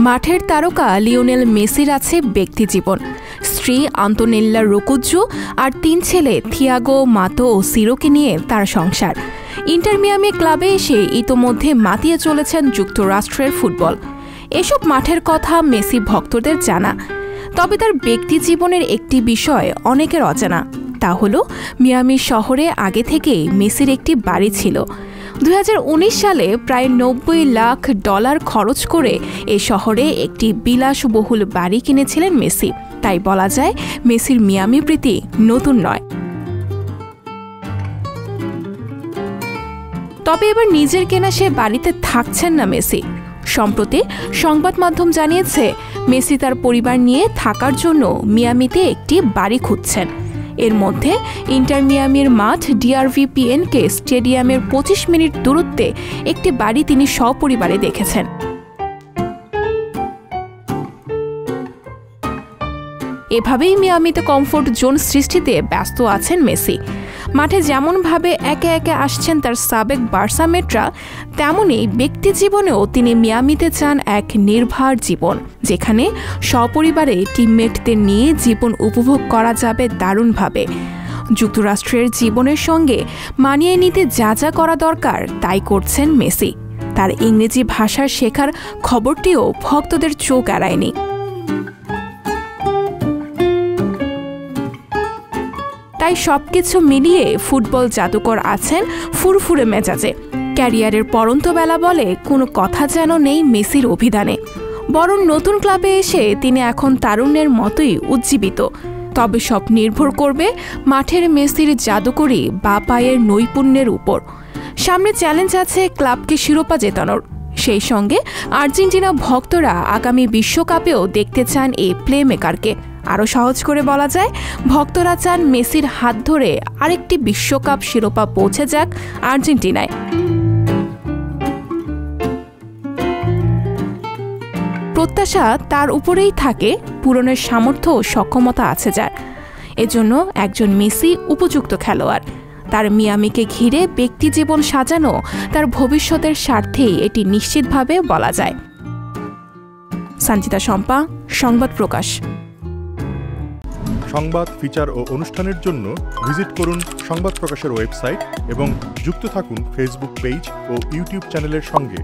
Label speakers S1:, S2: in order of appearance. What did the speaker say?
S1: মাঠের তারকা লিওনেল মেসির আছে ব্যক্তিজীবন। স্ত্রী আন্তোনেল্লা রোকুজ্জো আর 3 ছেলে থিয়াগো, মাতো ও সিরোকে নিয়ে তার সংসার। ইন্টার মিয়ামি ক্লাবে এসে ইতোমধ্যে মাতিয়ে চলেছেন যুক্তরাষ্ট্রের ফুটবল। এসব মাঠের কথা মেসি ভক্তদের জানা, তবে তার ব্যক্তিজীবনের একটি বিষয় অনেকের অজানা। তা হলো মিয়ামি শহরে আগে থেকেই মেসির একটি বাড়ি ছিল। 2019 সালে প্রায় $90 লাখ খরচ করে এ শহরে একটি বিলাসবহুল বাড়ি কিনেছিলেন মেসি। তাই বলা যায় মেসির মিয়ামি প্রীতি নতুন নয়। তবে এবার নিজের কেনা সে বাড়িতে থাকছেন না মেসি। সম্প্রতি সংবাদ মাধ্যম জানিয়েছে মেসি তার পরিবার নিয়ে থাকার জন্য মিয়ামিতে একটি বাড়ি খুঁজছেন। এর মধ্যে ইন্টার মিয়ামির মাঠ DRV-PNK স্টেডিয়ামের 25 মিনিট দূরত্বে একটি বাড়ি তিনি সপরিবারে দেখেছেন। এভাবেই মিয়ামিতে কমফোর্ট জোন সৃষ্টিতে ব্যস্ত আছেন মেসি। মাঠে যেমনভাবে একে একে আসছেন তার সাবেক বার্সা মেটরা, তেমনই ব্যক্তি জীবনেও তিনি মিয়ামিতে চান এক নির্ভার জীবন, যেখানে সপরিবারে টিমমেটদের নিয়ে জীবন উপভোগ করা যাবে দারুণভাবে। যুক্তরাষ্ট্রের জীবনের সঙ্গে মানিয়ে নিতে যা যা করা দরকার তাই করছেন মেসি। তার ইংরেজি ভাষা শেখার খবরটিও ভক্তদের চোখ এড়ায়নি। তাই সবকিছু মিলিয়ে ফুটবল জাদুকর আছেন ফুরফুরে মেজাজে। ক্যারিয়ারের পরন্ত বেলা বলে কোনো কথা যেন নেই মেসির অভিধানে, বরং নতুন ক্লাবে এসে তিনি এখন তারুণ্যের মতোই উজ্জীবিত। তবে সব নির্ভর করবে মাঠের মেসির জাদুকরি বা পায়ের নৈপুণ্যের উপর। সামনে চ্যালেঞ্জ আছে ক্লাবকে শিরোপা জেতানোর। সেই সঙ্গে আর্জেন্টিনা ভক্তরা আগামী বিশ্বকাপেও দেখতে চান এই প্লে মেকারকে। আরও সহজ করে বলা যায়, ভক্তরা চান মেসির হাত ধরে আরেকটি বিশ্বকাপ শিরোপা পৌঁছে যাক আর্জেন্টিনায়। প্রত্যাশা তার উপরেই থাকে, পূরণের সামর্থ্য ও সক্ষমতা আছে যার। এজন্য একজন মেসি উপযুক্ত খেলোয়াড়। তার মিয়ামিকে ঘিরে ব্যক্তিজীবন সাজানো তার ভবিষ্যতের স্বার্থেই এটি নিশ্চিতভাবে বলা যায়। সঞ্চিতা শম্পা, সংবাদ প্রকাশ।
S2: সংবাদ, ফিচার ও অনুষ্ঠানের জন্য ভিজিট করুন সংবাদ প্রকাশের ওয়েবসাইট এবং যুক্ত থাকুন ফেসবুক পেজ ও ইউটিউব চ্যানেলের সঙ্গে।